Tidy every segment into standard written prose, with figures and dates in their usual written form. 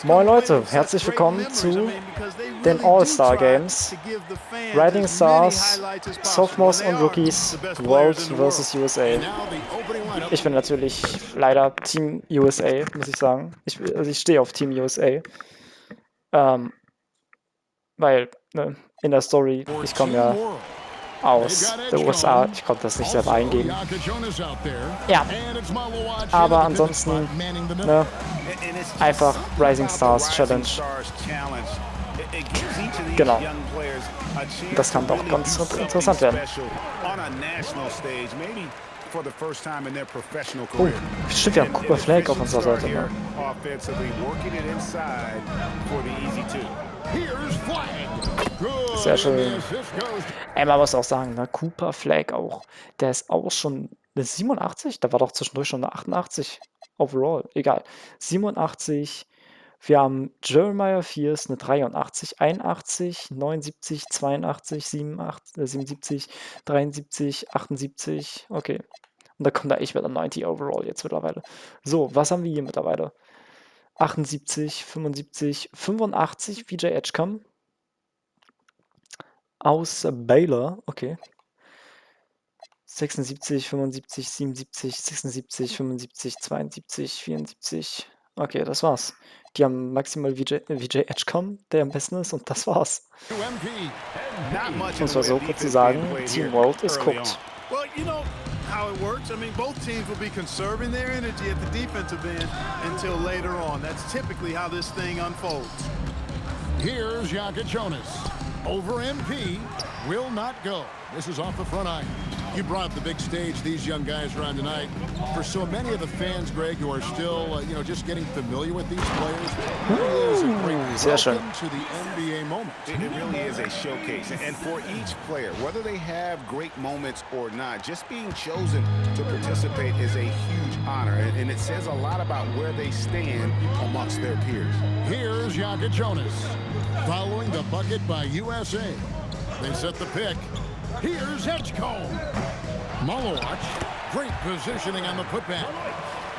Moin Leute, herzlich willkommen zu den All-Star Games. Rising Stars, Sophomores und Rookies, World vs. USA. Ich bin natürlich leider Team USA, muss ich sagen. Ich stehe auf Team USA. Weil, ne, in der Story, ich komme ja aus der USA. Ich konnte das nicht selber eingeben. Ja, aber ansonsten, ne, einfach Rising Stars Challenge. Genau. Das kann doch ganz interessant werden. Oh, stimmt, wir haben Cooper Flag auf unserer Seite. Ne? Sehr schön. Man muss auch sagen, ne, Cooper Flag auch, der ist auch schon eine 87, da war doch zwischendurch schon eine 88 overall, egal. 87, wir haben Jeremiah Fierce eine 83, 81, 79, 82, 77, 73, 78, okay. Und da kommt da echt wieder 90 overall jetzt mittlerweile. So, was haben wir hier mittlerweile? 78, 75, 85, VJ Edgecombe. Aus Baylor, okay. 76, 75, 77, 76, 75, 72, 74. Okay, das war's. Die haben maximal VJ Edgecombe, der am besten ist, und das war's. Um es mal so kurz zu sagen, Team World ist cooked. How it works. I mean, both teams will be conserving their energy at the defensive end until later on. That's typically how this thing unfolds. Here's Jakob Jonas. Over MP will not go. This is off the front iron. You brought the big stage these young guys are on tonight. For so many of the fans, Greg, who are still, just getting familiar with these players, it really is a great welcome to the NBA moment. It really is a showcase. And for each player, whether they have great moments or not, just being chosen to participate is a huge honor. And it says a lot about where they stand amongst their peers. Here's Jakob Jonas, following the bucket by USA. They set the pick. Here's Edgecombe. Malowacz, great positioning on the putback.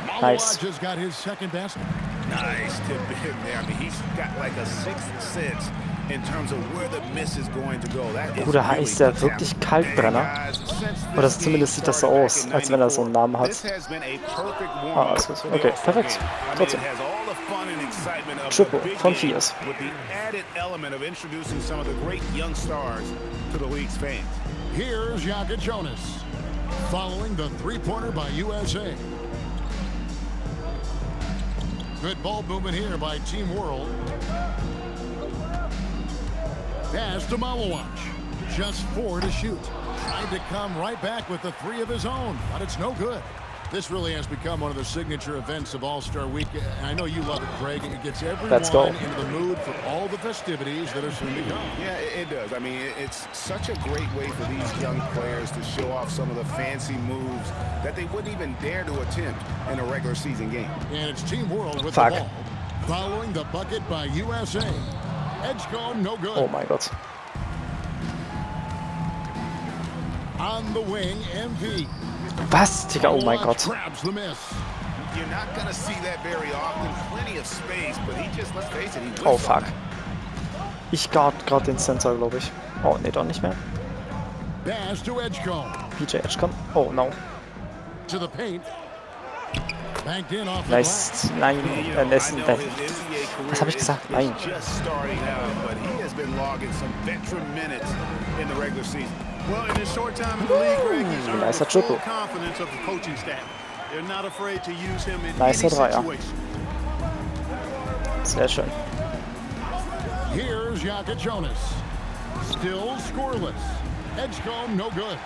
Malowacz has got his second basket. Nice tip in there. I mean, he's got like a sixth sense in terms of where the miss is going to go. Bruder, ist der wirklich Kaltbrenner? Oder zumindest sieht das so aus, als wenn er so einen Namen hat. Ah, alles gut. Okay, perfekt. Trotzdem. Triple von Fierce. Here's Jakob Jonas, following the three-pointer by USA. Good ball movement here by Team World. Pass to Malowacz. Just 4 to shoot. Tried to come right back with the 3 of his own, but it's no good. This really has become one of the signature events of All-Star Week. And I know you love it, Greg. It gets everyone into the mood for all the festivities that are soon to come. Yeah, it does. I mean, it's such a great way for these young players to show off some of the fancy moves that they wouldn't even dare to attempt in a regular season game. And it's Team World with the ball. Following the bucket by USA. Edgecombe, no good. Oh my God. On the wing, MP. Was, Digga? Oh mein Gott. You're not gonna see that very often. Plenty of space, but he just, let's face it, he oh fuck. Ich guard gerade den Sensor, glaube ich. Oh, nee, doch nicht mehr. PJ Edgecombe. Oh no. To the paint. Nice. Nein, was habe ich gesagt? Nein. Well, in his short time in the league, Greg, he's earned the full confidence of the coaching staff. They're not afraid to use him in any situation. Sehr schön. Here's Jakob Jonas. Still scoreless. Edgecombe, no good.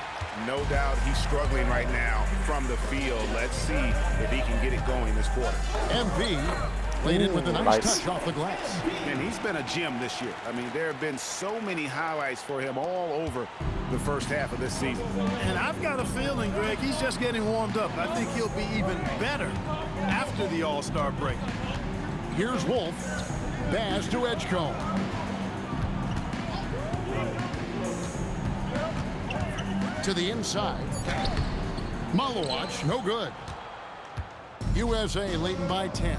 No doubt he's struggling right now from the field. Let's see if he can get it going this quarter. MP laid in with a nice touch off the glass. And he's been a gem this year. I mean, there have been so many highlights for him all over the first half of this season. And I've got a feeling, Greg, he's just getting warmed up. I think he'll be even better after the All-Star break. Here's Wolf. Pass to Edgecombe. To the inside. Malowacz, no good. USA leading by 10.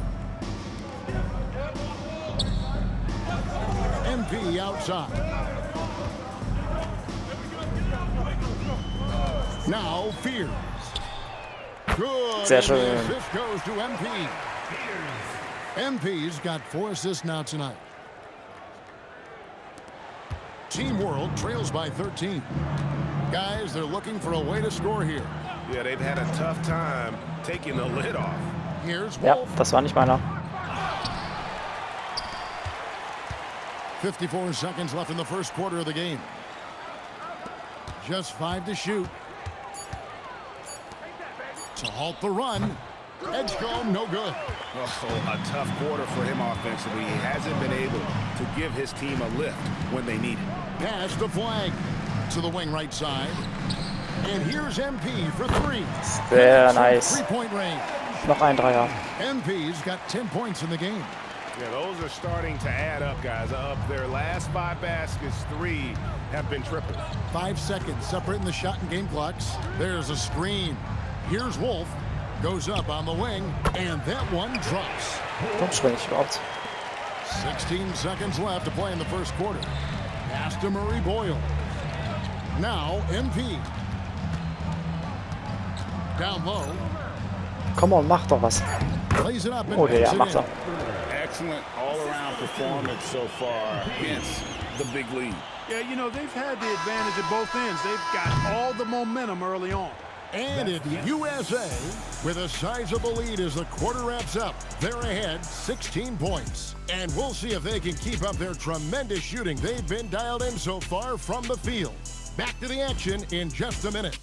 MP outside. Now Fears. Good. Sehr And the schön. assist goes to MP. MP's got 4 assists now tonight. Team World trails by 13. Guys, they're looking for a way to score here. Yeah, they've had a tough time taking the lid off. Here's Ja, Wolf. das war nicht meiner. 54 seconds left in the first quarter of the game. Just 5 to shoot. To halt the run. Edgecombe, no good. Oh, a tough quarter for him offensively. He hasn't been able to give his team a lift when they need it. Pass the flag to the wing right side. And here's MP for 3. Sehr nice. Three-point range. Noch ein Dreier. MP's got 10 points in the game. Yeah, those are starting to add up, guys. Of their last 5 baskets, 3 have been triples. 5 seconds separating the shot and game clocks. There's a screen. Here's Wolf. Goes up on the wing. And that one drops. Warum springe ich überhaupt? 16 seconds left to play in the first quarter. Pass to Murray Boyle. Now MP. Down low. Komm on, mach doch was. Plays it up and Okay, ja, banks it macht er. in. Excellent all-around performance so far, hence the big lead. Yeah, you know, they've had the advantage at both ends. They've got all the momentum early on. And it's USA with a sizable lead as the quarter wraps up. They're ahead 16 points. And we'll see if they can keep up their tremendous shooting they've been dialed in so far from the field. Back to the action in just a minute.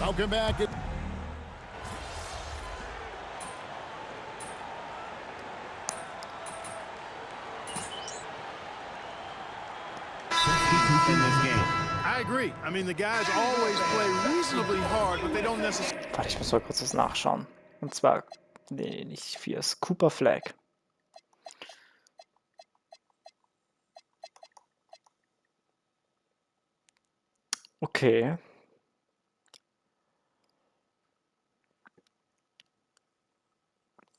Welcome back. In this game. I agree. I mean, the guys always play reasonably hard, but they don't necessarily. Warte, ich muss mal kurz was nachschauen. Und zwar, nee, nicht Fierce. Cooper Flag. Okay.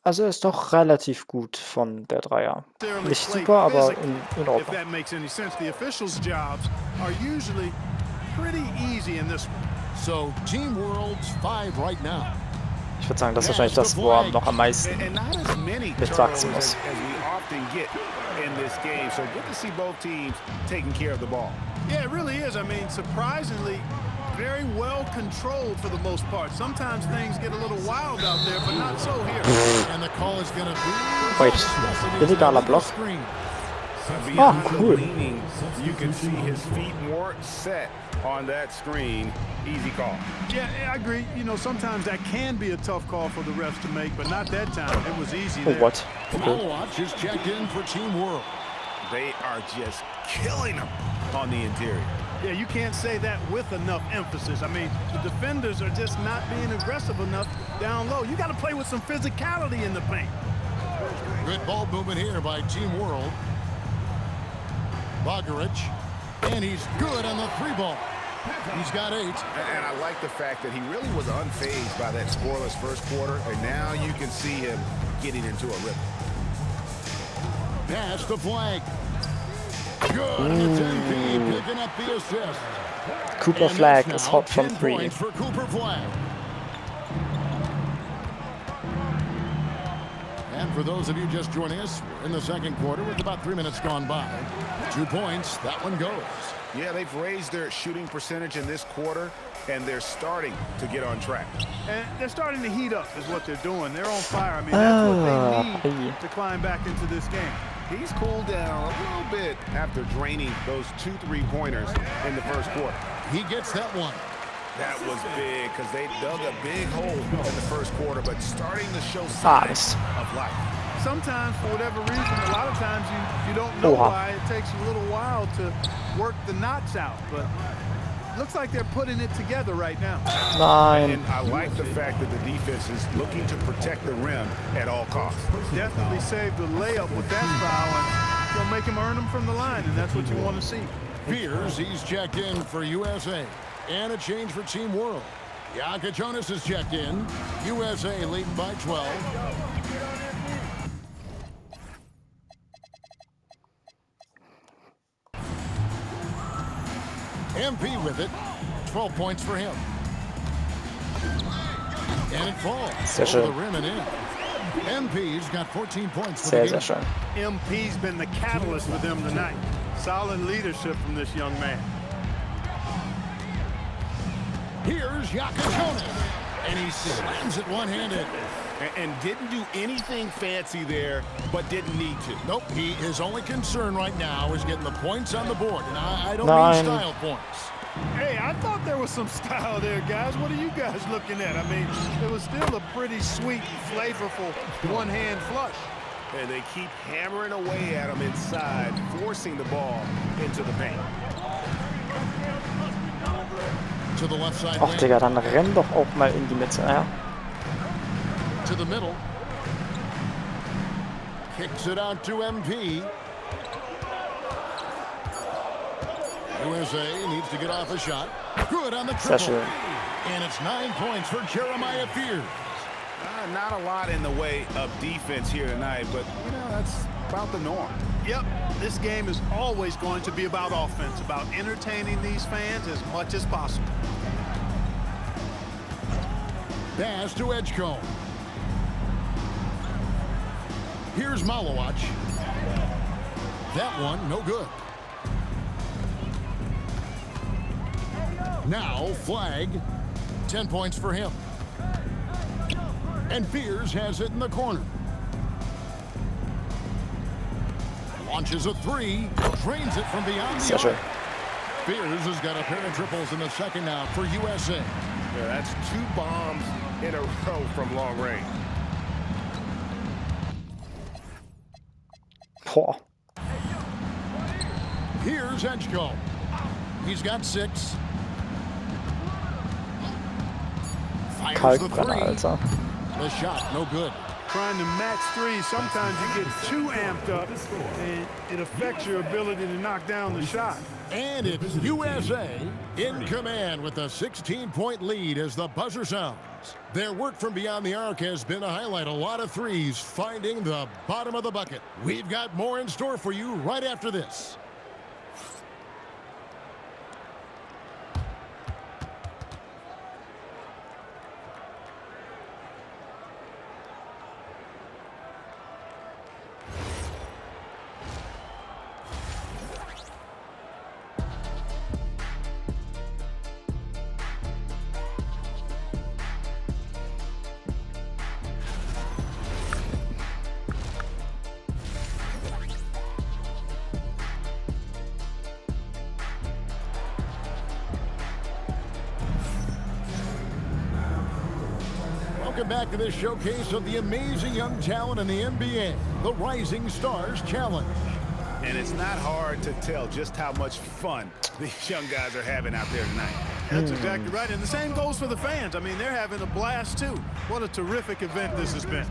Also er ist doch relativ gut von der Dreier. Nicht super, aber in If Ordnung. that makes any sense, the officials' jobs are usually pretty easy in this one. So Team World's 5 right now. Ich würde sagen, das ist wahrscheinlich das, wo er noch am meisten And not as many mit turnovers wachsen as muss. we often get in this game. So good to see both teams taking care of the ball. Yeah, it really is. I mean, surprisingly, very well controlled for the most part. Sometimes things get a little wild out there, but not so here. And the call is going to be... Wait, illegaler Block. Screen. Beyond the cool. leaning, you can see his feet more set on that screen. Easy call. Yeah, I agree. You know, sometimes that can be a tough call for the refs to make, but not that time. It was easy Oh, there. what? Okay. Malwatch is checked in for Team World. They are just killing them on the interior. Yeah, you can't say that with enough emphasis. I mean, the defenders are just not being aggressive enough down low. You got to play with some physicality in the paint. Good ball movement here by Team World. Bogaric. And he's good on the 3-ball. He's got 8. And I like the fact that he really was unfazed by that scoreless first quarter, and now you can see him getting into a rhythm. Pass the flag. Good. And it's MP picking up the assist. Cooper And Flag that's is now hot from 10 3. points for Cooper Flag. And for those of you just joining us, we're in the second quarter with about 3 minutes gone by. 2 points, that one goes. Yeah, they've raised their shooting percentage in this quarter, and they're starting to get on track. And they're starting to heat up is what they're doing. They're on fire. I mean, that's what they need to climb back into this game. He's cooled down a little bit after draining those 2 3-pointers in the first quarter. He gets that one. That was big because they dug a big hole in the first quarter, but starting to show Nice. signs of life. Sometimes, for whatever reason, a lot of times you don't know Oha. why. It takes you a little while to work the knots out. But looks like they're putting it together right now. Nein. And I like the fact that the defense is looking to protect the rim at all costs. Definitely saved the layup with that foul. And They'll make him earn them from the line, and that's what you want to see. Fears he's checked in for USA. And a change for Team World. Yaka Jonas is checked in. USA leading by 12. MP with it. 12 points for him. And it falls Sehr over the schön. rim and in. MP's got 14 points for Sehr, the sehr game. schön. MP's been the catalyst for them tonight. Solid leadership from this young man. Here's Yaka Jonas. And he slams it one-handed. And didn't do anything fancy there, but didn't need to. Nope, his only concern right now is getting the points on the board. And I don't Nine. mean style points. Hey, I thought there was some style there, guys. What are you guys looking at? I mean, it was still a pretty sweet, flavorful one-hand flush. And they keep hammering away at him inside, forcing the ball into the paint. To the left side Ach, wing. Digga, dann renn doch auch mal in die Mitte. Ja. To the middle. Kicks it out to MP. USA needs to get off a shot. Good on the Sehr triple. schön. And it's 9 points for Jeremiah Fears. Not a lot in the way of defense here tonight, but, you know, that's about the norm. Yep, this game is always going to be about offense, about entertaining these fans as much as possible. Pass to Edgecombe. Here's Malowacz. That one, no good. Now, Flag. 10 points for him. And Fears has it in the corner. Launches a three. Drains it from beyond the Sehr schön. arc. Fears has got a pair of triples in the second now for USA. Yeah, that's 2 bombs in a row from long range. Boah. Here's Edgecombe. He's got 6. Fires the Kalkbrenner, three. Alter. The shot, no good. Trying to match threes, sometimes you get too amped up, and it affects your ability to knock down the shot. And it's USA in command with a 16-point lead as the buzzer sounds. Their work from beyond the arc has been a highlight. A lot of threes finding the bottom of the bucket. We've got more in store for you right after this. Welcome back to this showcase of the amazing young talent in the NBA, the Rising Stars Challenge. And it's not hard to tell just how much fun these young guys are having out there tonight. That's exactly right, and the same goes for the fans. I mean, they're having a blast, too. What a terrific event this has been.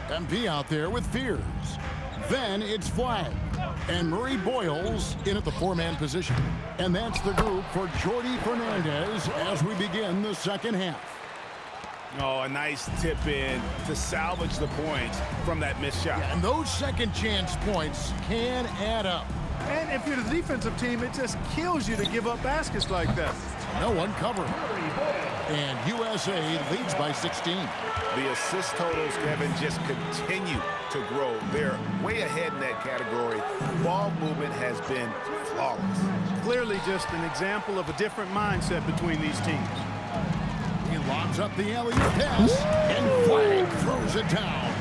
MP out there with Fears. Then it's Flag. And Murray Boyles in at the 4-man position. And that's the group for Jordi Fernandez as we begin the second half. Oh, a nice tip in to salvage the points from that missed shot. And those second chance points can add up. And if you're the defensive team, it just kills you to give up baskets like that. No one covering. And USA leads by 16. The assist totals, Kevin, just continue to grow. They're way ahead in that category. Ball movement has been flawless. Clearly just an example of a different mindset between these teams. He lobs up the alley pass, and Flag throws it down.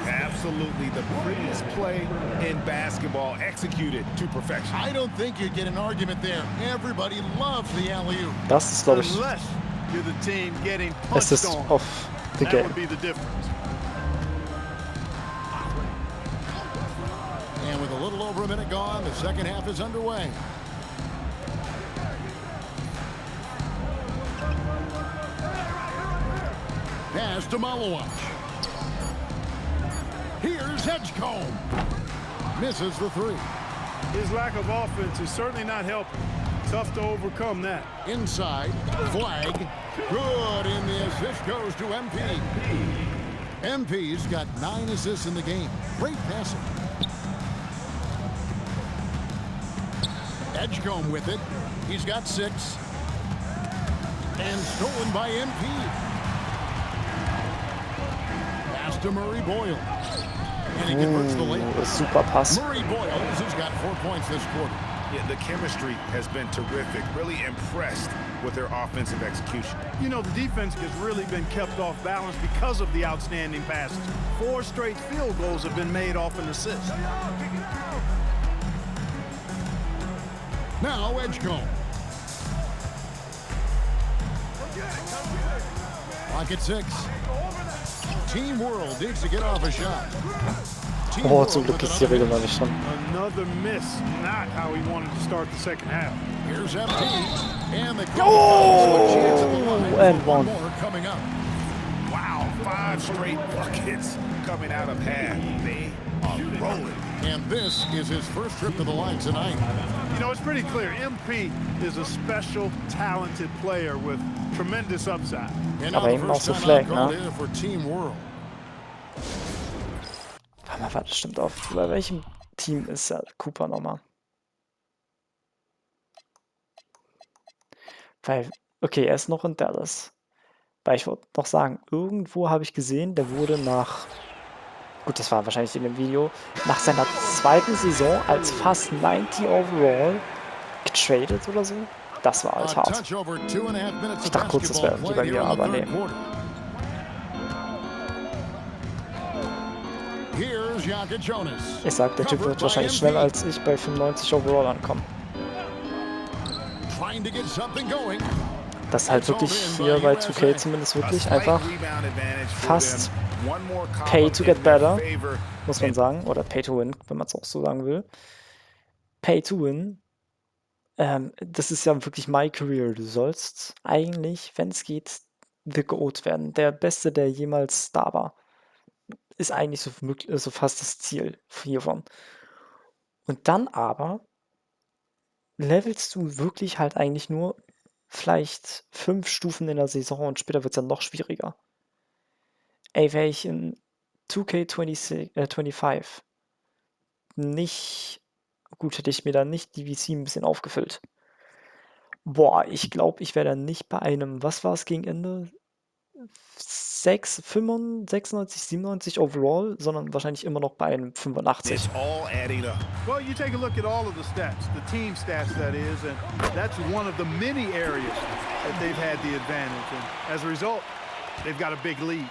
Absolutely the prettiest play in basketball, executed to perfection. I don't think you get an argument there. Everybody loves the alley-oop. Das ist, glaube ich, Unless you're the team getting es punched ist on. auf the That game. would be the difference. And with a little over a minute gone, the second half is underway. Pass to Malowacz. Here's Edgecombe. Misses the three. His lack of offense is certainly not helping. Tough to overcome that. Inside, flag, good, and the assist goes to MP. MP's got 9 assists in the game. Great passing. Edgecombe with it. He's got 6. And stolen by MP. Pass to Murray Boyle. And he converts the layup. Super Pass. Murray Boyles has got 4 points this quarter. Yeah, the chemistry has been terrific. Really impressed with their offensive execution. You know, the defense has really been kept off balance because of the outstanding passes. 4 straight field goals have been made off an assist. Now Edgecombe. Clock at 6. Team World needs to get off a shot. Team Oh, World zum Glück with ist die another Regel noch nicht drin. Another miss. Not how he wanted to start the second half. Here's MT. And the and one. more coming up. Wow, 5 straight buckets coming out of half. They are rolling. And this is his first trip to the line tonight. You know, it's pretty clear. MP is a special, talented player with tremendous upside. And now Aber the eben auch first so time Flag, out called ne? here for Team World. Warte, stimmt auf. Bei welchem Team ist Cooper nochmal? Weil, okay, er ist noch in Dallas. Weil ich wollte noch sagen, irgendwo habe ich gesehen, der wurde nach, gut, das war wahrscheinlich in dem Video, nach seiner zweiten Saison als fast 90 overall getradet oder so. Das war halt hart. Ich dachte kurz, das wäre irgendwie bei mir, aber nee. Ich sag, der Typ wird wahrscheinlich schneller als ich bei 95 overall ankommen. Das ist halt wirklich hier bei 2K zumindest wirklich einfach fast Pay to get better, muss man sagen. Oder Pay to win, wenn man es auch so sagen will. Pay to win. Das ist ja wirklich my career. Du sollst eigentlich, wenn es geht, the GOAT werden. Der Beste, der jemals da war. Ist eigentlich so fast das Ziel hiervon. Und dann aber levelst du wirklich halt eigentlich nur vielleicht 5 Stufen in der Saison und später wird es dann noch schwieriger. Ey, wäre ich in 2K25 nicht, gut, hätte ich mir dann nicht die VC ein bisschen aufgefüllt. Boah, ich glaube, ich wäre dann nicht bei einem, was war es gegen Ende? 96, 97 overall, sondern wahrscheinlich immer noch bei einem 85. It's all adding up. Well, you take a look at all of the stats, the team stats that is, and that's one of the many areas that they've had the advantage. And as a result, they've got a big lead.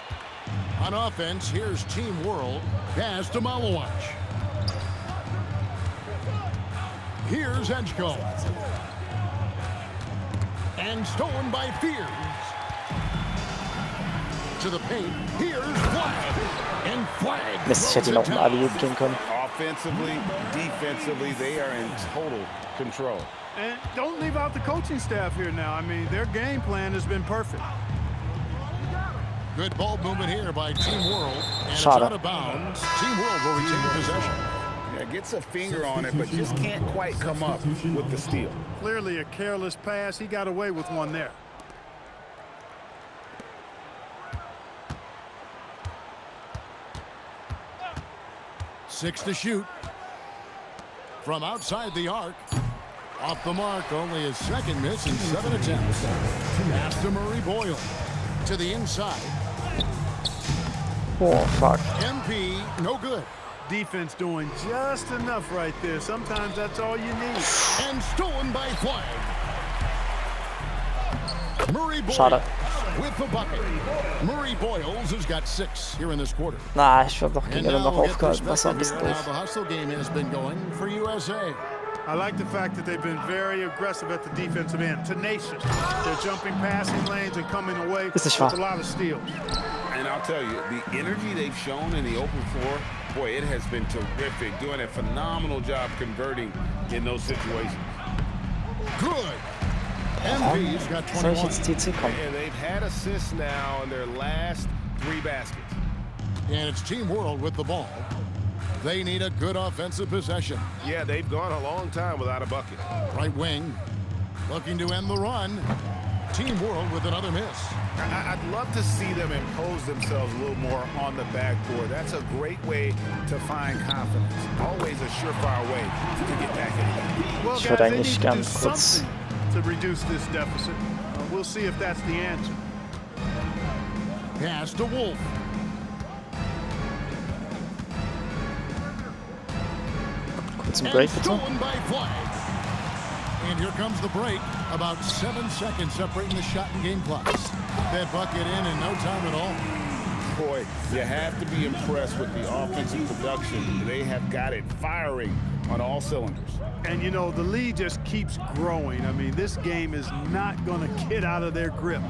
On offense, here's Team World. Pass to Malawach. Here's Edgecombe. And stolen by Fears. To the paint. Here's Flag. And Flag. Mist, ich hätte ihn auch in Ali gehen können. Offensively, defensively, they are in total control. And don't leave out the coaching staff here now. I mean, their game plan has been perfect. Good ball movement here by Team World. And it's Schade. out of bounds. Team World will retain possession. Yeah, gets a finger on it, but just can't quite come up with the steal. Clearly a careless pass. He got away with one there. Six to shoot. From outside the arc. Off the mark, only his second miss in 7 attempts. Pass to Murray Boyle. To the inside. Oh, fuck. MP, no good. Defense doing just enough right there. Sometimes that's all you need. And stolen by Flag. Murray Boyle Schade. with the bucket. Murray Boyles has got 6 here in this quarter. Na, ich habe doch And gegen Ende now noch we'll get aufgehalten. Das war ein perspective bisschen here on how doof. the hustle game has been going for USA. I like the fact that they've been very aggressive at the defensive end, tenacious. They're jumping passing lanes and coming away Ist nicht with wahr. a lot of steals. And I'll tell you, the energy they've shown in the open floor, boy, it has been terrific. Doing a phenomenal job converting in those situations. Good. MP's got Soll ich 21. jetzt TC kommen? And they've had assists now in their last 3 baskets. And it's Team World with the ball. They need a good offensive possession. Yeah, they've gone a long time without a bucket. Right wing, looking to end the run. Team World with another miss. I'd love to see them impose themselves a little more on the backboard. That's a great way to find confidence. Always a surefire way to get back in the game. Well, Ich guys, würde they need eigentlich to do ganz kurz something to reduce this deficit. We'll see if that's the answer. Pass to Wolf. kurzen Break bitte. Stolen by Flag. And here comes the break. About 7 seconds separating the shot and game clocks. That bucket in no time at all. Boy, you have to be impressed with the offensive production. They have got it firing on all cylinders. And, you know, the lead just keeps growing. I mean, this game is not going to get out of their grip.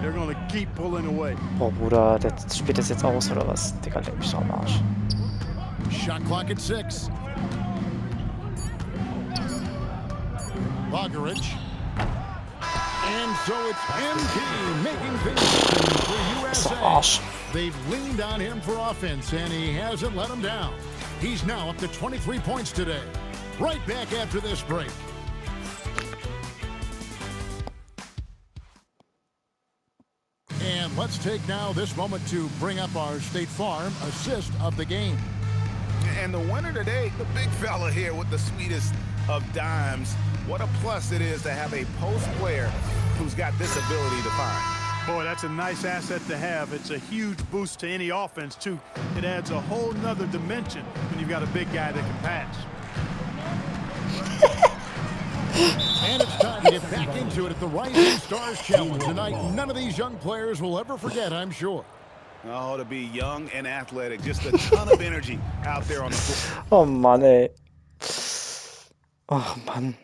They're going to keep pulling away. Boah, Bruder, der spielt das jetzt aus, oder was? Digga, leck mich doch am Arsch. Shot clock at 6. Bogaric. And so it's MP making things happen for USA. Arsch. They've leaned on him for offense, and he hasn't let them down. He's now up to 23 points today. Right back after this break. And let's take now this moment to bring up our State Farm assist of the game. And the winner today, the big fella here with the sweetest of dimes. What a plus it is to have a post player who's got this ability to find. Boy, that's a nice asset to have. It's a huge boost to any offense, too. It adds a whole nother dimension when you've got a big guy that can pass. And it's time to get back into it at the Rising Stars Challenge tonight. None of these young players will ever forget, I'm sure. Oh, to be young and athletic, just a ton of energy out there on the floor. Oh Mann, ey. Oh Mann.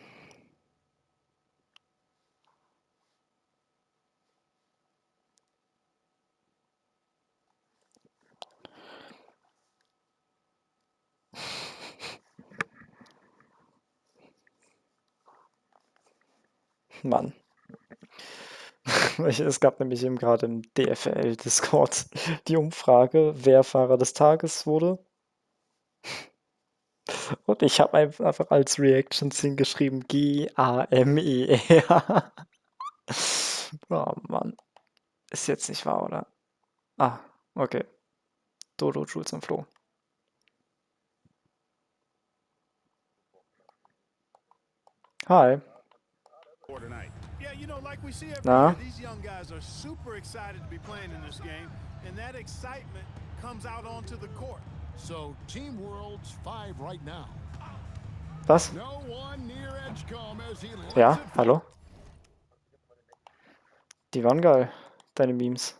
Mann. Es gab nämlich eben gerade im DFL-Discord die Umfrage, wer Fahrer des Tages wurde. Und ich habe einfach als Reactions hingeschrieben Gamer. Oh Mann. Ist jetzt nicht wahr, oder? Ah, okay. Dodo, Jules und Flo. Hi. Yeah, you know, like we see every Nah. year, these young guys are super excited to be playing in this game, and that excitement comes out onto the court. So Team World's 5 right now. Was? No one near Edgecombe as he lets Ja, it fall. hallo? Die waren geil, deine Memes.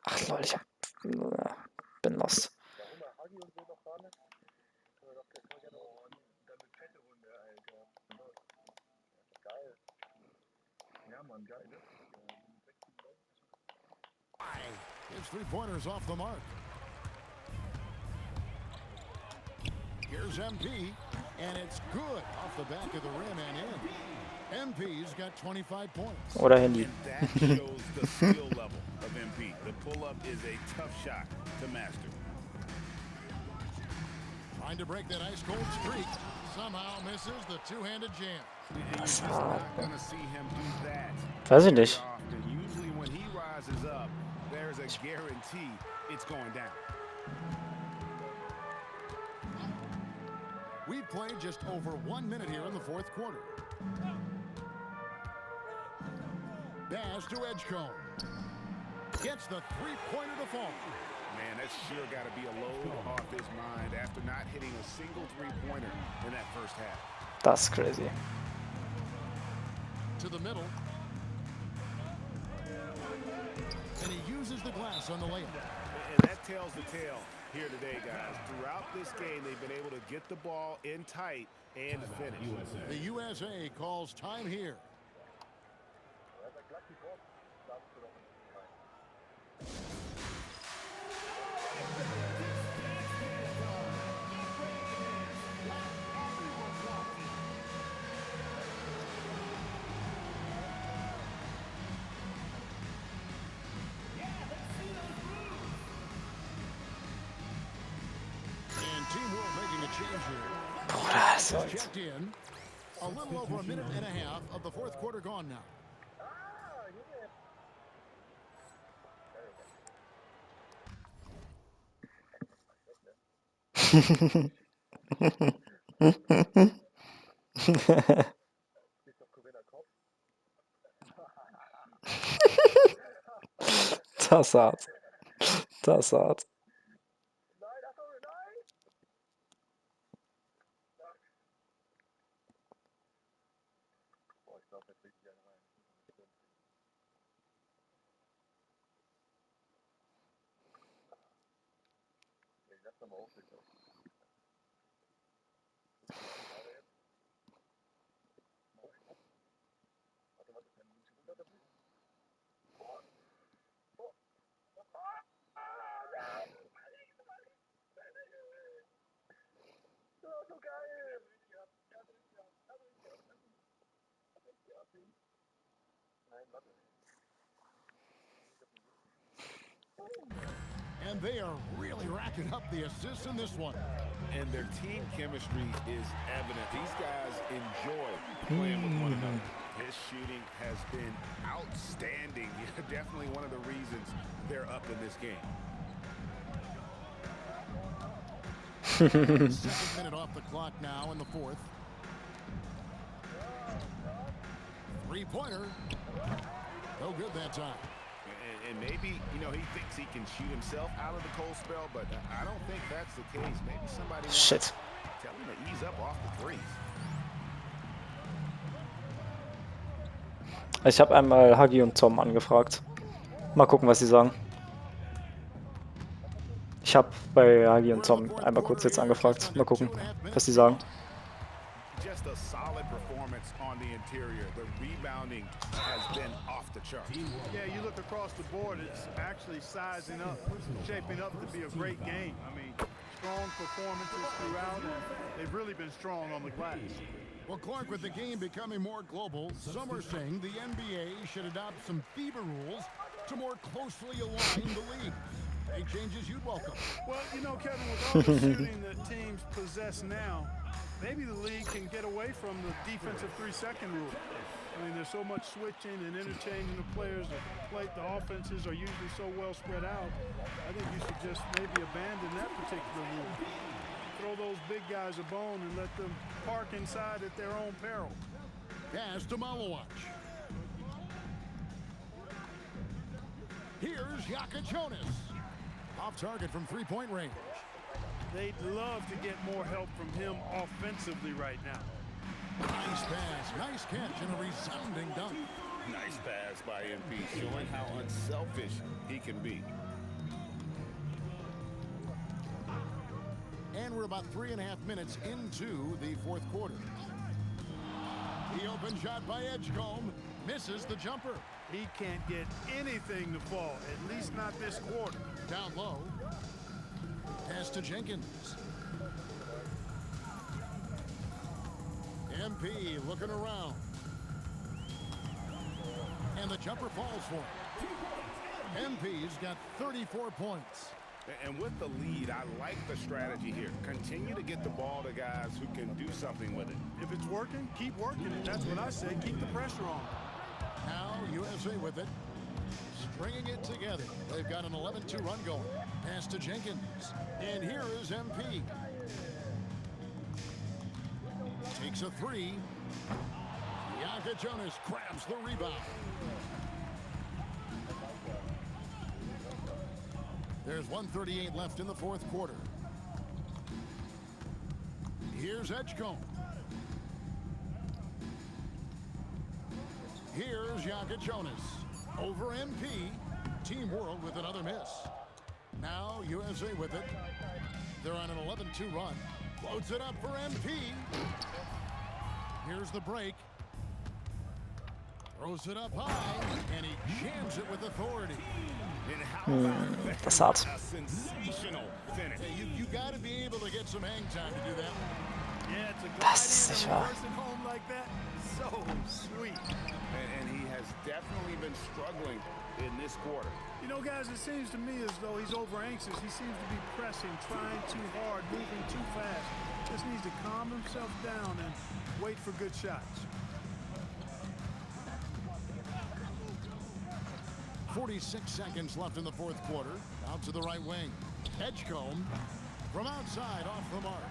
Ach lol, bin lost. His three-pointers off the mark. Here's MP, and it's good off the back of the rim and in. MP's got 25 points. Oder Handy. And that shows the skill level of MP. The pull-up is a tough shot to master. Trying to break that ice-cold streak. Somehow misses the two-handed jam. And you're just not going to see him do that Weiß ich nicht. often. Usually when he rises up, there's a guarantee it's going down. We've played just over 1 minute here in the fourth quarter. Pass to Edgecombe. Gets the three-pointer to fall. Man, that's sure got to be a load off his mind after not hitting a single three-pointer in that first half. Das ist crazy. To the middle. And he uses the glass on the layup. And that tells the tale here today, guys. Throughout this game, they've been able to get the ball in tight and finish. The USA calls time here. just right. checked in. A little over a minute and a half of the fourth quarter gone now. Das hart. Das hart. And they are really racking up the assists in this one. And their team chemistry is evident. These guys enjoy playing with one another. His shooting has been outstanding. Definitely one of the reasons they're up in this game. Second minute off the clock now in the fourth. Three-pointer. No good that time. And maybe, you know, he thinks he can shoot himself out of the cold spell, but I don't think that's the case. Maybe somebody wants to Shit. tell him to ease up off the threes. Ich habe einmal Hagi und Tom angefragt. Mal gucken, was sie sagen. Ich habe bei Hagi und Tom einmal kurz jetzt angefragt. Mal gucken, was sie sagen. Just a solid performance on the interior. The rebounding has been off the chart. Yeah, you look across the board, it's actually sizing up, shaping up to be a great game. I mean, strong performances throughout, and they've really been strong on the glass. Well, Clark, with the game becoming more global, some are saying the NBA should adopt some FIBA rules to more closely align the league. Any changes you'd welcome? Well, you know, Kevin, with all the shooting that teams possess now, maybe the league can get away from the defensive 3-second rule. I mean, there's so much switching and interchanging of players. The offenses are usually so well spread out. I think you should just maybe abandon that particular rule. Throw those big guys a bone and let them park inside at their own peril. Pass to Malawach. Here's Jonas. Off target from three-point range. They'd love to get more help from him offensively right now. Nice pass, nice catch, and a resounding dunk. Nice pass by MP, showing how unselfish he can be. And we're about 3.5 minutes into the fourth quarter. The open shot by Edgecombe misses the jumper. He can't get anything to fall, at least not this quarter. Down low. Pass to Jenkins. MP looking around. And the jumper falls for him. MP's got 34 points. And with the lead, I like the strategy here. Continue to get the ball to guys who can do something with it. If it's working, keep working it. That's what I say. Keep the pressure on. Now USA with it. Stringing it together. They've got an 11-2 run going. Pass to Jenkins. And here is MP. Takes a three. Jonas grabs the rebound. There's 1:38 left in the fourth quarter. Here's Edgecombe. Here's Jonas. Over MP. Team World with another miss. Now USA with it. They're on an 11-2 run. Floats it up for MP. Here's the break. Throws it up high, and he jams it with authority. And how about Das ist hart. a sensational finish? Hey, you got to be able to get some hang time to do that. Yeah, it's a good Das ist idea nicht to wahr. reverse it home like that. So sweet. And he has definitely been struggling in this quarter. You know, guys, it seems to me as though he's over anxious. He seems to be pressing, trying too hard, moving too fast. Just needs to calm himself down and wait for good shots. 46 seconds left in the fourth quarter. Out to the right wing. Edgecombe from outside off the mark.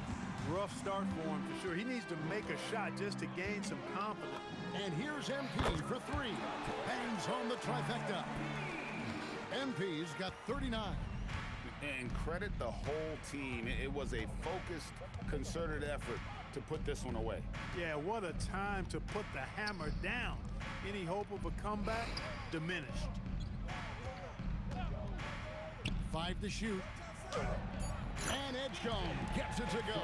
Rough start for him for sure. He needs to make a shot just to gain some confidence. And here's MP for three. Bangs home the trifecta. MP's got 39. And credit the whole team. It was a focused, concerted effort to put this one away. Yeah, what a time to put the hammer down. Any hope of a comeback? Diminished. 5 to shoot. And Edgecombe gets it to go.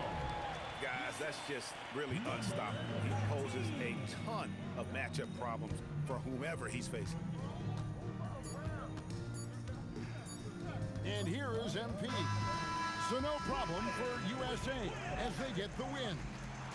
Guys, that's just really unstoppable. He poses a ton of matchup problems for whomever he's facing. And here is MP. So no problem for USA as they get the win.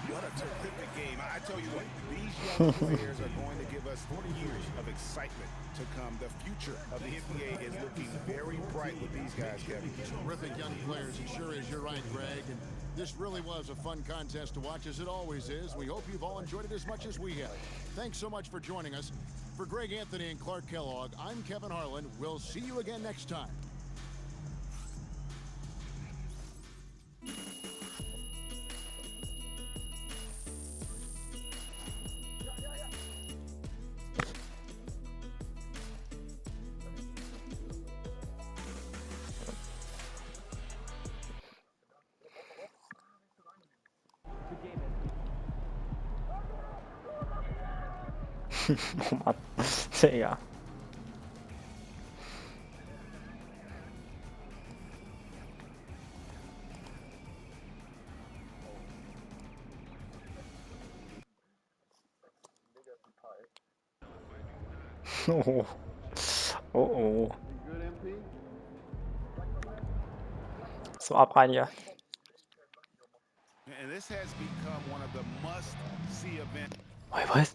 What a terrific game. I tell you what, these young players are going to give us 40 years of excitement to come. The future of the NBA is looking very bright with these guys, Kevin. Terrific young players. It sure is. You're right, Greg. And this really was a fun contest to watch, as it always is. We hope you've all enjoyed it as much as we have. Thanks so much for joining us. For Greg Anthony and Clark Kellogg, I'm Kevin Harlan. We'll see you again next time. Oh Mann. Digga. Oh. Oh oh. So ab rein hier. And this has become one of the must-see events Wait, what?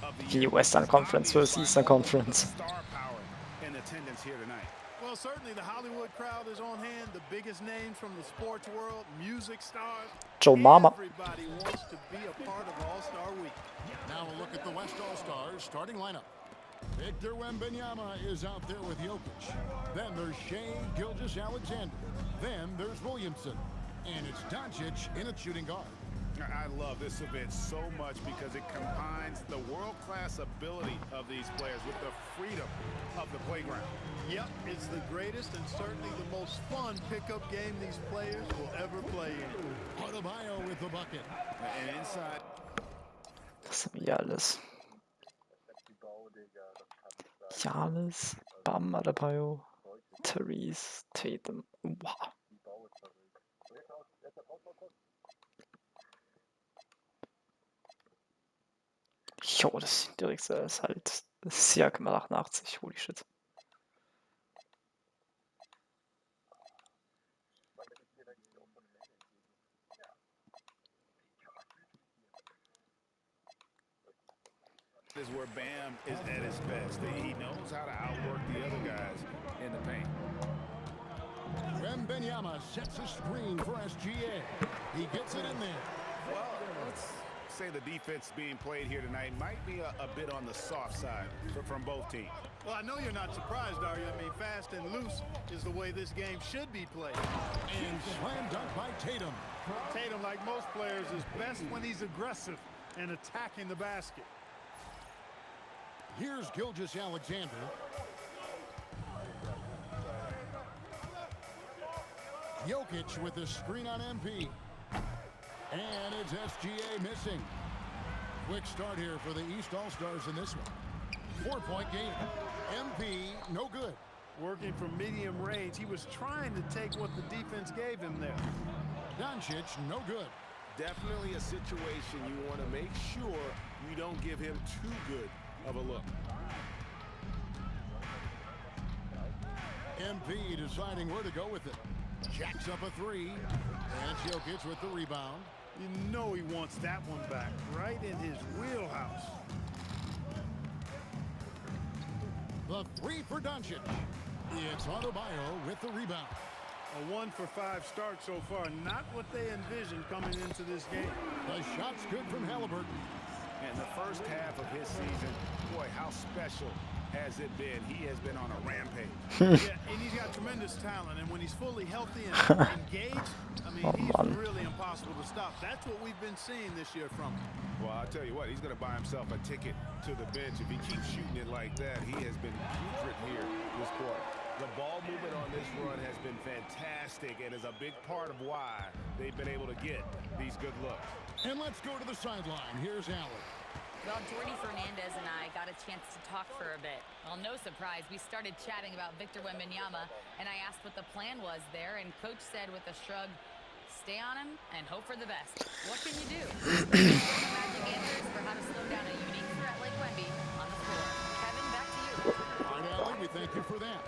of the The year. Western Conference versus Eastern Conference. Star power in attendance here tonight. Well, certainly the Hollywood crowd is on hand. The biggest names from the sports world, music stars. Joe Mama. Everybody wants to be a part of All-Star Week. Now a look at the West All-Stars starting lineup. Victor Wembanyama is out there with Jokic. Then there's Shai Gilgeous-Alexander. Then there's Williamson. And it's Doncic in at shooting guard. I love this event so much because it combines the world-class ability of these players with the freedom of the playground. Yep, it's the greatest and certainly the most fun pickup game these players will ever play in. Adebayo with the bucket. And inside, Das haben wir alles. Giannis, Bam Adebayo, Therese, Tatum. Wow. Jo, das Direkte ist halt Siakam 88. Holy shit. is where Bam is at his best. He knows how to outwork the other guys in the paint. Wembanyama sets a screen for SGA. He gets it in there. Well, let's say the defense being played here tonight might be a bit on the soft side from both teams. Well, I know you're not surprised, are you? I mean, fast and loose is the way this game should be played. And slam dunk by Tatum. Tatum, like most players, is best when he's aggressive and attacking the basket. Here's Gilgeous-Alexander. Jokic with the screen on MP. And it's SGA missing. Quick start here for the East All-Stars in this one. 4-point game. MP, no good. Working from medium range, he was trying to take what the defense gave him there. Doncic, no good. Definitely a situation you want to make sure you don't give him too good of a look. MP deciding where to go with it. Jacks up a three. And Jokic with the rebound. You know he wants that one back, right in his wheelhouse. The three for Doncic. It's Adebayo with the rebound. A 1-for-5 start so far. Not what they envisioned coming into this game. The shot's good from Halliburton. And the first half of his season, boy, how special has it been? He has been on a rampage. Yeah, and he's got tremendous talent. And when he's fully healthy and engaged, I mean, he's really impossible to stop. That's what we've been seeing this year from him. Well, I'll tell you what, he's going to buy himself a ticket to the bench. If he keeps shooting it like that, he has been putrid here this quarter. The ball movement on this run has been fantastic and is a big part of why they've been able to get these good looks. And let's go to the sideline. Here's Allen. Well, Jordy Fernandez and I got a chance to talk for a bit. Well, no surprise, we started chatting about Victor Wembanyama, and I asked what the plan was there, and Coach said with a shrug, stay on him and hope for the best. What can you do? Magic answers for how to slow down a unique threat like Wemby on the floor. Kevin, back to you. All right, Allen, we thank you for that.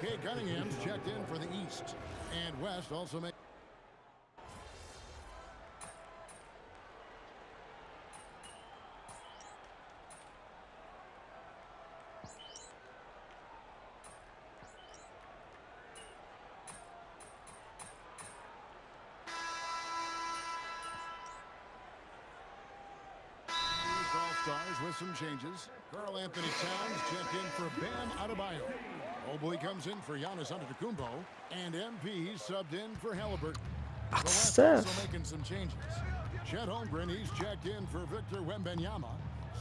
Cade Cunningham's checked in for the East. And West also makes... All-Stars with some changes. Karl Anthony Towns checked in for Bam Adebayo. Mobley comes in for Giannis Antetokounmpo, and MP subbed in for Halliburton. The West also making some changes. Chet Holmgren, he's checked in for Victor Wembanyama.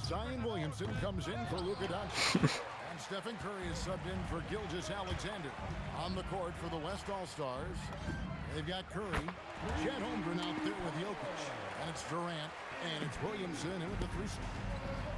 Zion Williamson comes in for Luka Doncic. And Stephen Curry is subbed in for Gilgeous-Alexander. On the court for the West All-Stars, they've got Curry, Chet Holmgren out there with Jokic. And it's Durant, and it's Williamson in with the threesome.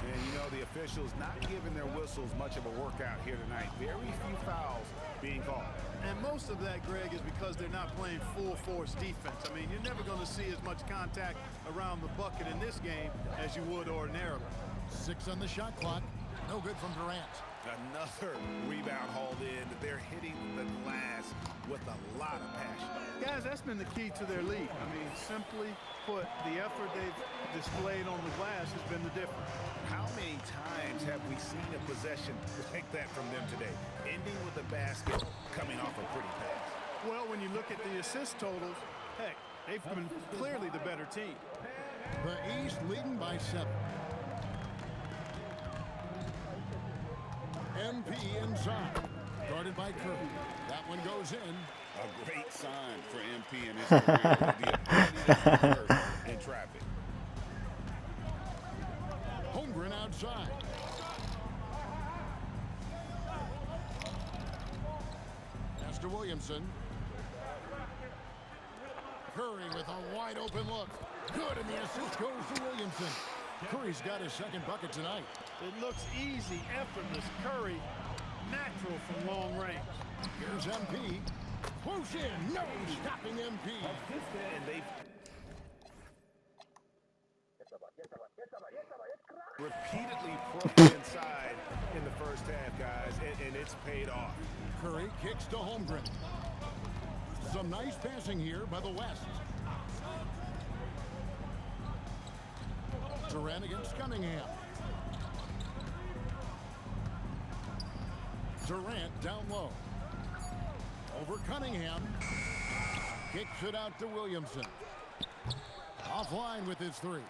And, you know, the officials not giving their whistles much of a workout here tonight. Very few fouls being called. And most of that, Greg, is because they're not playing full-force defense. I mean, you're never going to see as much contact around the bucket in this game as you would ordinarily. 6 on the shot clock. No good from Durant. Another rebound hauled in. They're hitting the glass with a lot of passion. Guys, that's been the key to their lead. I mean, simply put, the effort they've displayed on the glass has been the difference. How many times have we seen a possession like that from them today? Ending with a basket, coming off a pretty pass. Well, when you look at the assist totals, heck, they've been clearly the better team. The East leading by 7. MP inside. Guarded by Curry. That one goes in. A great sign for MP in his career. The ability to convert in traffic. Holmgren outside. Pass to Williamson. Curry with a wide open look. Good, and the assist goes to Williamson. Curry's got his second bucket tonight. It looks easy, effortless. Curry, natural from long range. Here's MP. Close in. No stopping MP. And they've repeatedly pushed inside in the first half, guys, and it's paid off. Curry kicks to Holmgren. Some nice passing here by the West. Durant against Cunningham. Durant down low. Over Cunningham. Kicks it out to Williamson. Offline with his 3.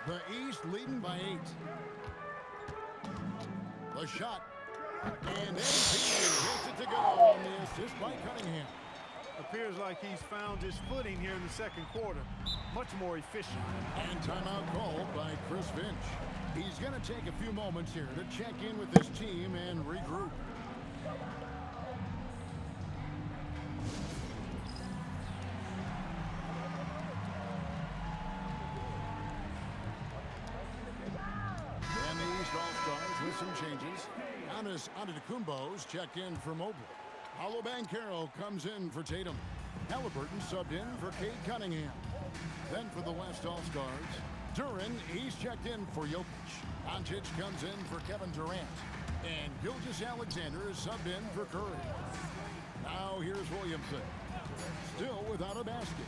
The East leading by 8. The shot. And MP gets it to go on the assist by Cunningham. Appears like he's found his footing here in the second quarter. Much more efficient. And timeout called by Chris Finch. He's going to take a few moments here to check in with his team and regroup. And the East All-Stars with some changes. Giannis Antetokounmpo's checked in for Mobley. Paolo Banchero comes in for Tatum. Halliburton subbed in for Cade Cunningham. Then for the West All-Stars, Duran, he's checked in for Jokic. Doncic comes in for Kevin Durant. And Gilgeous-Alexander is subbed in for Curry. Now here's Williamson. Still without a basket.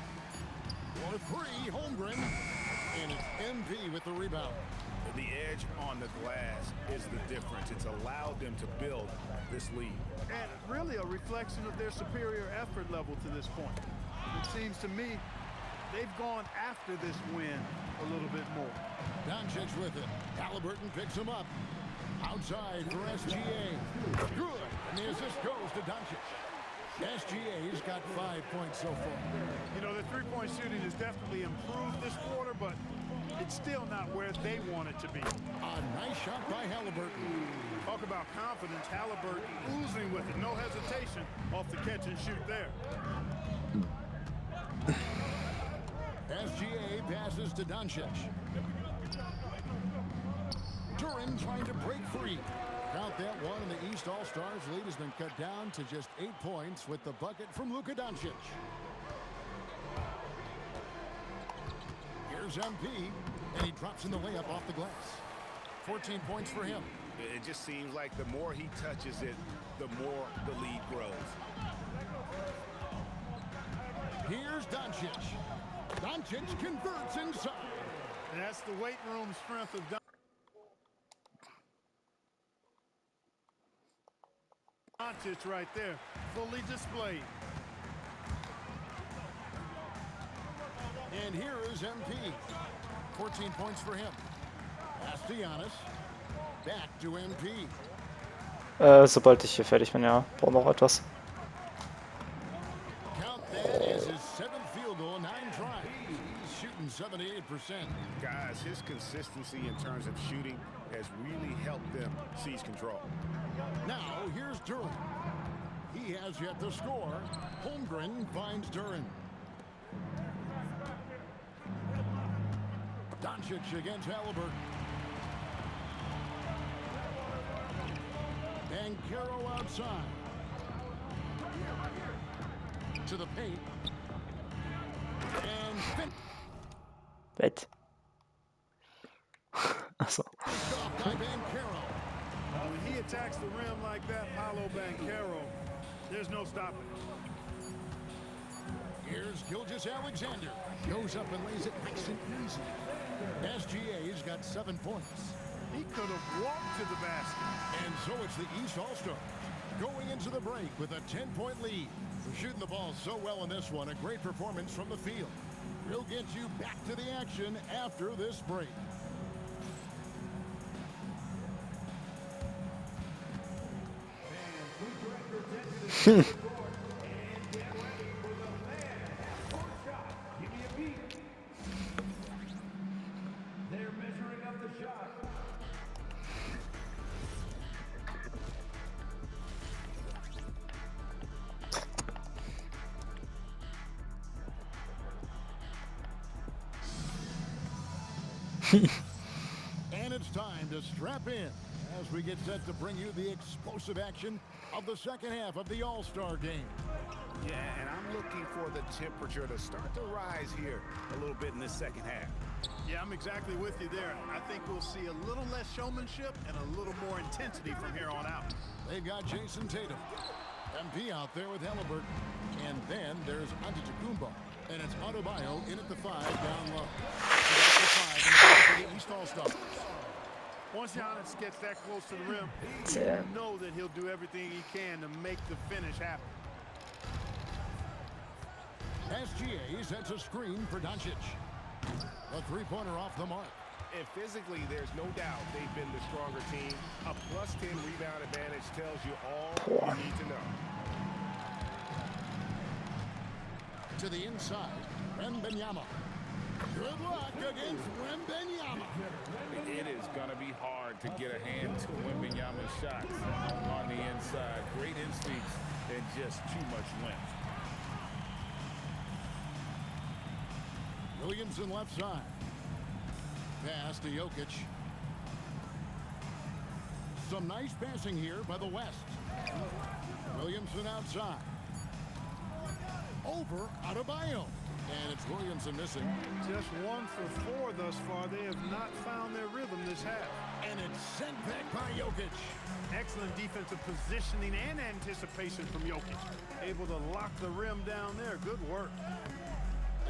For 3, Holmgren. And it's MP with the rebound. The edge on the glass is the difference. It's allowed them to build this lead. And really a reflection of their superior effort level to this point. It seems to me they've gone after this win a little bit more. Doncic with it. Halliburton picks him up. Outside for SGA. Good. And the assist goes to Doncic. SGA's got 5 points so far. You know, the three-point shooting has definitely improved this quarter, but it's still not where they want it to be. A nice shot by Halliburton. Talk about confidence. Halliburton oozing with it. No hesitation off the catch and shoot there. SGA passes to Doncic. Duren trying to break free. Count that one, and the East All-Stars lead has been cut down to just 8 points with the bucket from Luka Doncic. Here's MP, and he drops in the layup off the glass. 14 points for him. It just seems like the more he touches it, the more the lead grows. Here's Doncic. Doncic converts inside. And that's the weight room strength of Doncic right there, fully displayed. And here is MP. 14 points for him. Pass to Giannis. Back to MP. Sobald ich hier fertig bin, ja. Brauche noch etwas. Count that as his 7th field goal, 9 tries. He's shooting 78%. Guys, his consistency in terms of shooting has really helped them seize control. Now, here's Duren. He has yet to score. Holmgren finds Duren. Doncic against Halliburton. And Caro outside. To the paint. And fin. Bett. Achso. Off by Banchero. When he attacks the rim like that, Paolo Banchero, there's no stopping. Here's Gilgeous-Alexander. Goes up and lays it nice and easy. SGA's got 7 points. He could have walked to the basket. And so it's the East All-Stars going into the break with a 10-point lead. They're shooting the ball so well in this one. A great performance from the field. We'll get you back to the action after this break. And it's time to strap in as we get set to bring you the explosive action of the second half of the All-Star game. Yeah, and I'm looking for the temperature to start to rise here a little bit in this second half. Yeah, I'm exactly with you there. I think we'll see a little less showmanship and a little more intensity from here on out. They've got Jason Tatum. MP out there with Halliburton. And then there's Antetokounmpo. And it's Adebayo in at the 5 down low. So that's the 5 for the East All-Stars. Once Giannis gets that close to the rim, Yeah. you know that he'll do everything he can to make the finish happen. SGA sets a screen for Doncic. A three-pointer off the mark. And physically, there's no doubt they've been the stronger team. A plus 10 rebound advantage tells you all you need to know. To the inside, Wembanyama. Good luck against Wembanyama. It is going to be hard to get a hand to Wembanyama's shots on the inside. Great instincts and just too much length. Williamson left side. Pass to Jokic. Some nice passing here by the West. Williamson outside. Over Adebayo. And it's Williamson missing. Just 1 for 4 thus far. They have not found their rhythm this half. And it's sent back by Jokic. Excellent defensive positioning and anticipation from Jokic. Able to lock the rim down there. Good work.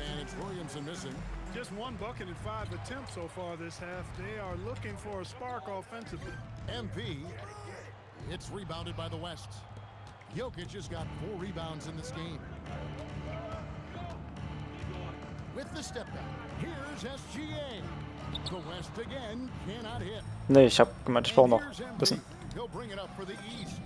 And it's Williamson missing. Just one bucket in 5 attempts so far this half. They are looking for a spark offensively. MP, it's rebounded by the West. Jokic has got 4 rebounds in this game. With the step back, here's SGA. The West again cannot hit. Nee, ich habe gemeint, ich brauche noch Here's ein bisschen. MP. He'll bring it up for the East.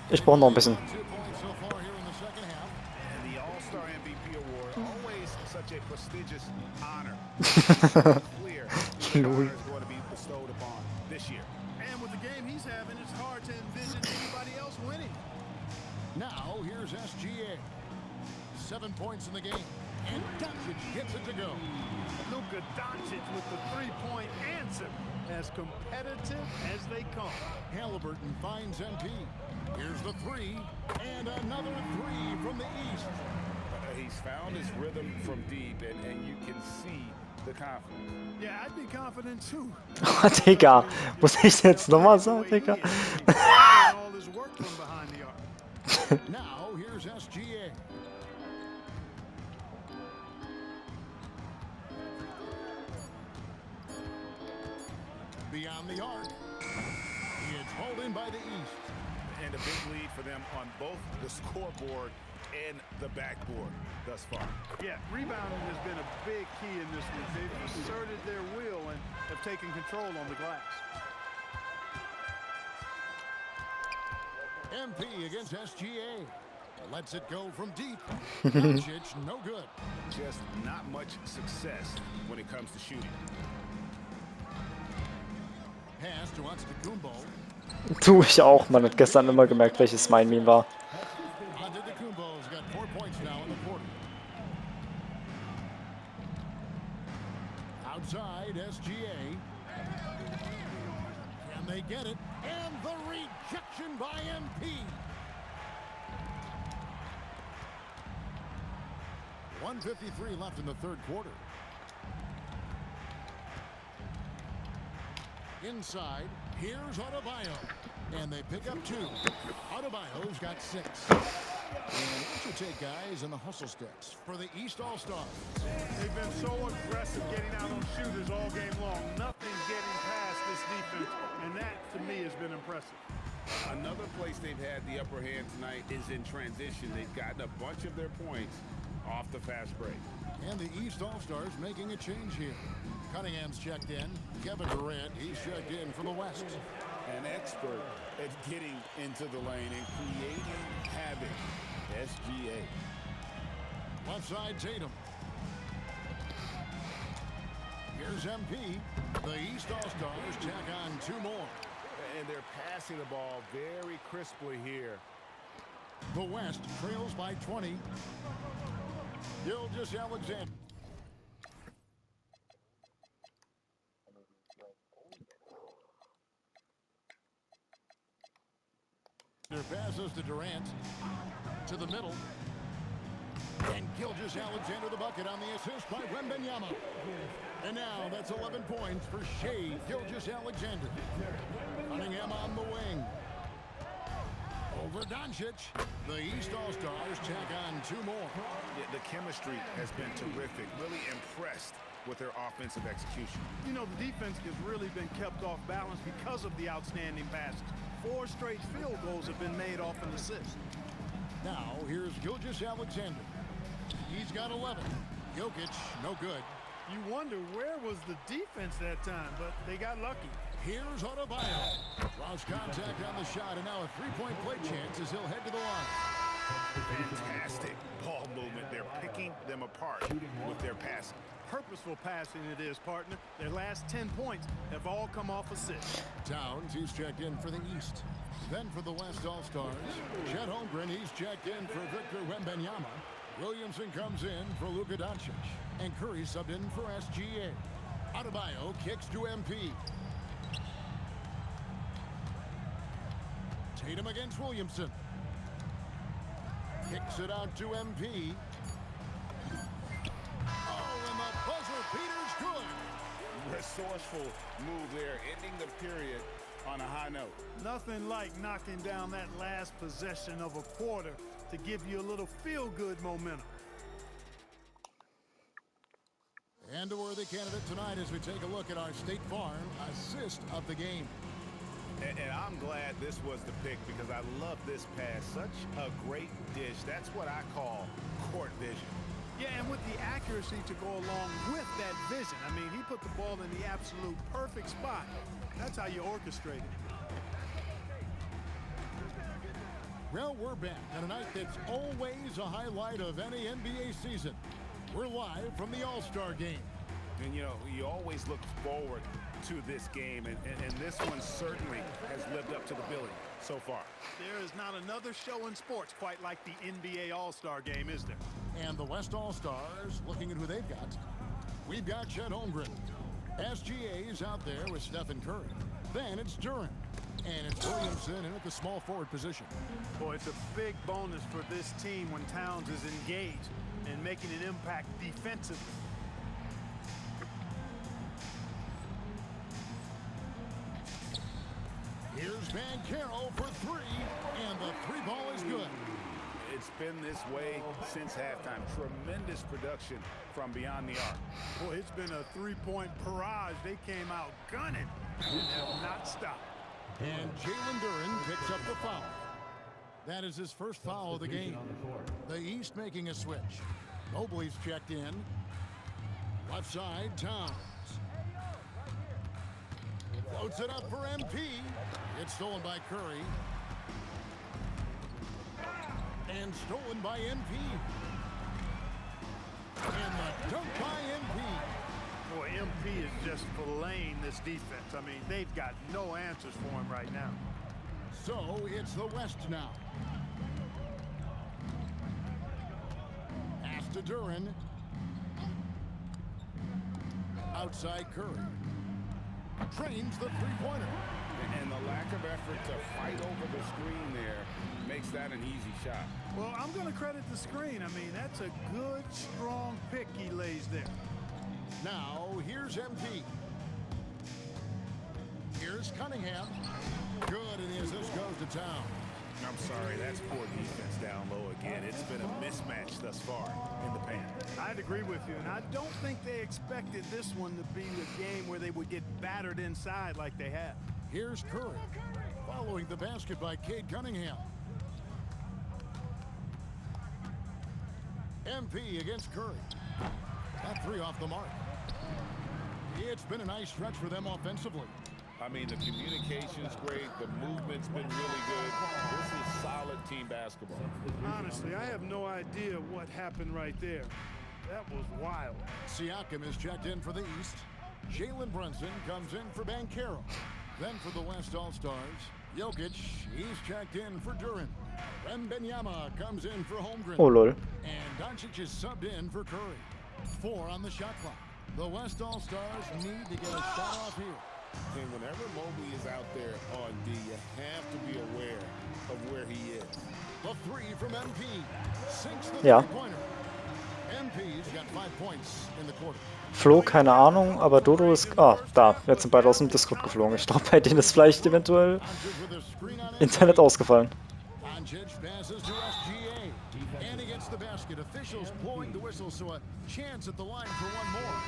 Ich brauche noch ein bisschen. 2 points so far here in the second half. And the All-Star MVP award, always such a prestigious honor. Clear the honor is going to be bestowed upon this year. And with the game he's having, it's hard to envision anybody else winning. Now here's SGA. 7 points in the game. And Doncic gets it to go. Luka Doncic with the three-point answer. As competitive as they come. Halliburton finds MP. Here's the 3. And another 3 from the East. He's found his rhythm from deep, and you can see the confidence. Yeah, I'd be confident too. Digga, muss ich jetzt nochmal sagen, Digga? All his work from behind the arc. Now here's SGA. Beyond the arc. It's hauled in by the East. And a big lead for them on both the scoreboard and the backboard thus far. Yeah, rebounding has been a big key in this one. They've asserted their will and have taken control on the glass. MP against SGA. Lets it go from deep. Doncic, no good. Just not much success when it comes to shooting. Pass to Antetokounmpo. Tu ich auch. Man hat gestern immer gemerkt, welches mein Meme war. Antetokounmpo's got 4 points now in the quarter. Outside, SGA. Can they get it? And the rejection by MP. 1:53 left in the third quarter. Inside, here's Adebayo. And they pick up 2. Adebayo's got 6. And what you take, guys, in the hustle sticks for the East All-Stars. They've been so aggressive getting out on shooters all game long. Nothing's getting past this defense, and that, to me, has been impressive. Another place they've had the upper hand tonight is in transition. They've gotten a bunch of their points off the fast break. And the East All-Stars making a change here. Cunningham's checked in. Kevin Durant, he's checked in from the West. An expert at getting into the lane and creating havoc. SGA. Left side, Tatum. Here's MP. The East All-Stars tack on 2 more. And they're passing the ball very crisply here. The West trails by 20. Gilgeous Alexander. Passes to Durant. To the middle. And Gilgeous Alexander the bucket on the assist by Wembanyama. And now that's 11 points for Shai Gilgeous Alexander. Cunningham on the wing. Over Doncic. The East All-Stars tack on 2 more. Yeah, the chemistry has been terrific. Really impressed with their offensive execution. You know, the defense has really been kept off balance because of the outstanding passes. 4 straight field goals have been made off an assist. Now, here's Gilgeous Alexander. He's got 11. Jokic, no good. You wonder where was the defense that time, but they got lucky. Here's Adebayo. Lost contact on the shot, and now a 3-point play chance as he'll head to the line. Fantastic ball movement. They're picking them apart with their passing. Purposeful passing it is, partner. Their last 10 points have all come off assists. Towns, he's checked in for the East. Then for the West All-Stars, Chet Holmgren, he's checked in for Victor Wembanyama. Williamson comes in for Luka Doncic. And Curry subbed in for SGA. Adebayo kicks to MP. Tatum against Williamson. Kicks it out to MP. Oh, and the buzzer beater's good. Resourceful move there, ending the period on a high note. Nothing like knocking down that last possession of a quarter to give you a little feel-good momentum. And a worthy candidate tonight as we take a look at our State Farm assist of the game. And I'm glad this was the pick because I love this pass. Such a great dish. That's what I call court vision. Yeah, and with the accuracy to go along with that vision. I mean, he put the ball in the absolute perfect spot. That's how you orchestrate it. Well, we're back on a night that's always a highlight of any NBA season. We're live from the All-Star game. And, you know, you always look forward to this game, and this one certainly has lived up to the billing so far. There is not another show in sports quite like the NBA All-Star game, is there? And the West All-Stars, looking at who they've got. We've got Chet Holmgren. SGA's out there with Stephen Curry. Then it's Duren. And it's Williamson in at the small forward position. Boy, it's a big bonus for this team when Towns is engaged and making an impact defensively. Here's Banchero for three, and the three ball is good. It's been this way since halftime. Tremendous production from beyond the arc. Boy, it's been a three-point barrage. They came out gunning and have not stopped. And Jalen Duren picks up the foul. That is his first foul of the game. The East making a switch. Mobley's checked in. Left side, Towns. Floats it up for MP. It's stolen by Curry. And stolen by MP. And the dunk by MP. Boy, MP is just filleting this defense. I mean, they've got no answers for him right now. So it's the West now. Pass to Duren. Outside Curry. Trains the three-pointer. And the lack of effort to fight over the screen there makes that an easy shot. Well, I'm going to credit the screen. I mean, that's a good, strong pick he lays there. Now, here's MP. Here's Cunningham. Good, and the assist goes to Town. I'm sorry, that's poor defense down low again. It's been a mismatch thus far in the paint. I'd agree with you, and I don't think they expected this one to be the game where they would get battered inside like they have. Here's Curry. Following the basket by Cade Cunningham. MP against Curry. That three off the mark. It's been a nice stretch for them offensively. I mean, the communication's great. The movement's been really good. This is solid team basketball. Honestly, I have no idea what happened right there. That was wild. Siakam is checked in for the East. Jalen Brunson comes in for Banchero. Then for the West All-Stars, Jokic, he's checked in for Duren. Wembanyama comes in for Holmgren. Oh lol. And Doncic is subbed in for Curry. 4 on the shot clock. The West All-Stars need to get a shot off here. And whenever Mobley is out there on D, you have to be aware of where he is. The three from MP. Sinks the three-pointer. MP's got 5 points in the quarter. Flo, keine Ahnung, aber Dodo ist... Ah, da. Jetzt sind beide aus dem Discord geflogen. Ich glaube, bei denen ist vielleicht eventuell Internet ausgefallen. Doncic passes to SGA. And he gets the basket. Officials blowing the whistle, so a chance at the line for one more.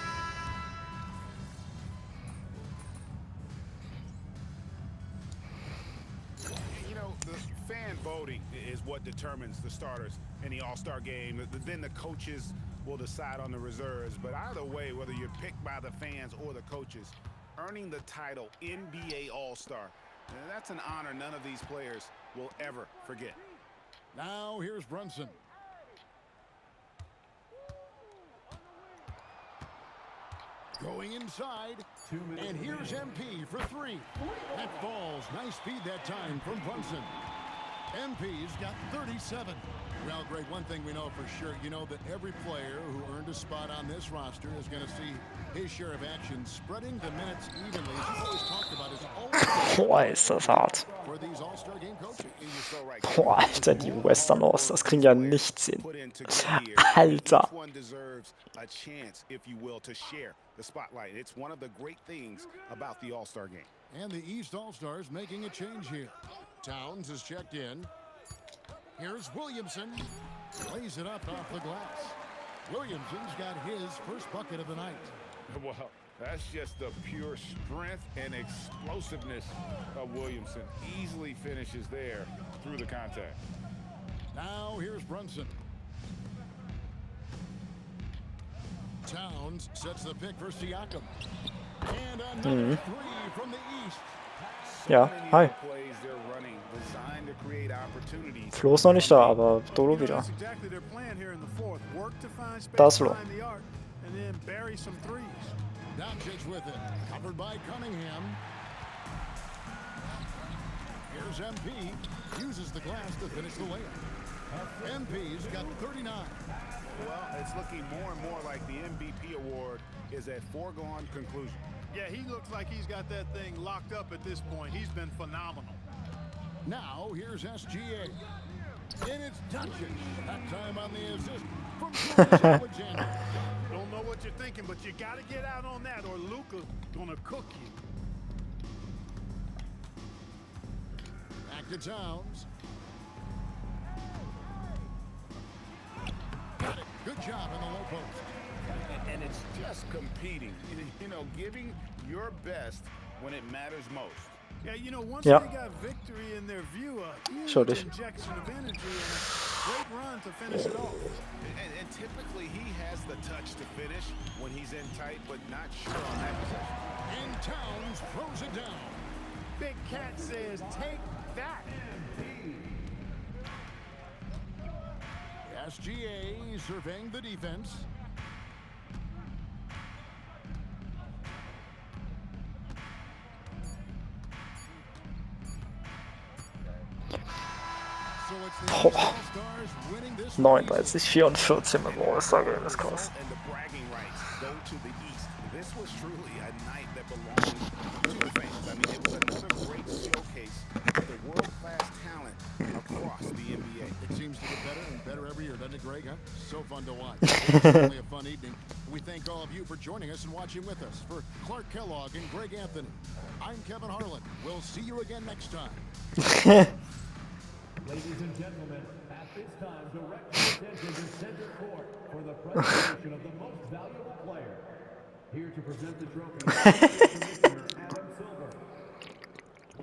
You know, the fan voting is what determines the starters in the All-Star game. Then the coaches will decide on the reserves. But either way, whether you're picked by the fans or the coaches, earning the title NBA All-Star, that's an honor none of these players will ever forget. Now here's Brunson. Going inside. And here's MP for three. That falls. Nice speed that time from Brunson. MP's got 37. Well, Greg, one thing we know for sure, you know that every player who earned a spot on this roster is going to see his share of action. Spreading the minutes evenly, as you always talked about, is always Boah, ist das hart. for these All-Star game coaches. Boah, Alter, die Western All-Stars kriegen ja nichts hin. Alter. Each one deserves a chance, if you will, to share the spotlight. It's one of the great things about the All-Star game. And the East All-Stars making a change here. Towns is checked in. Here's Williamson. Lays it up off the glass. Williamson's got his first bucket of the night. Well, that's just the pure strength and explosiveness of Williamson. Easily finishes there through the contact. Now here's Brunson. Towns sets the pick for Siakam. And another three from the east. Ja, hi. Plays they're running designed to create opportunities. Flo ist noch nicht da, aber Dolo You know, wieder. that's exactly their plan here in the fourth. Work to find space Da ist Flo. behind the arc and then bury some threes. Doncic with it. Covered by Cunningham. Here's MP. Uses the glass to finish the layup. MP's got 39. Well, it's looking more and more like the MVP award is a foregone conclusion. Yeah, he looks like he's got that thing locked up at this point. He's been phenomenal. Now here's SGA. And it's Doncic. That time on the assist from George Alexander. Don't know what you're thinking, but you got to get out on that or Luka's going to cook you. Back to Towns. Got it. Good job in the low post. And it's just competing, you know, giving your best when it matters most. Yeah, you know, once Ja. they got victory in their view, a Schau huge dich. injection of energy and a great run to finish it off. And typically he has the touch to finish when he's in tight, but not sure on that possession. And Towns throws it down. Big Cat says, take that. SGA surveying the defense. So it's the Boah. All-Stars winning this 39-44 im All-Star-Game, das ist krass. And the bragging rights go to the East. This was truly a night that belonged to the fans. I mean, it was another great showcase of the world-class talent across the NBA. It seems to get better and better every year, doesn't it, Greg? Huh? So fun to watch. It's certainly a fun evening. We thank all of you for joining us and watching with us. For Clark Kellogg and Greg Anthony, I'm Kevin Harlan. We'll see you again next time. Ladies and gentlemen, at this time, direct your attention to center court for the presentation of the most valuable player. Here to present the trophy, Commissioner Adam Silver.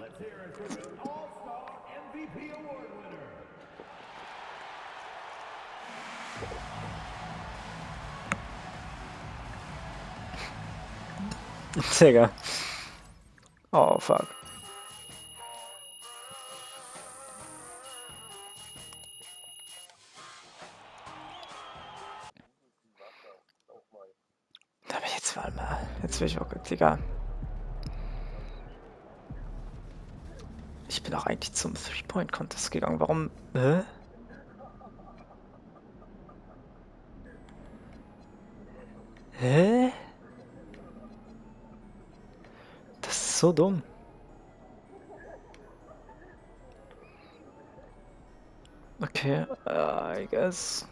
Let's hear it for the All-Star MVP Award winner. Digga. Oh, fuck. Aber jetzt warte mal. Jetzt will ich auch, Digga. Ich bin doch eigentlich zum Three-Point-Contest gegangen. Warum? Hä? Hä? Das ist so dumm. Okay, I guess.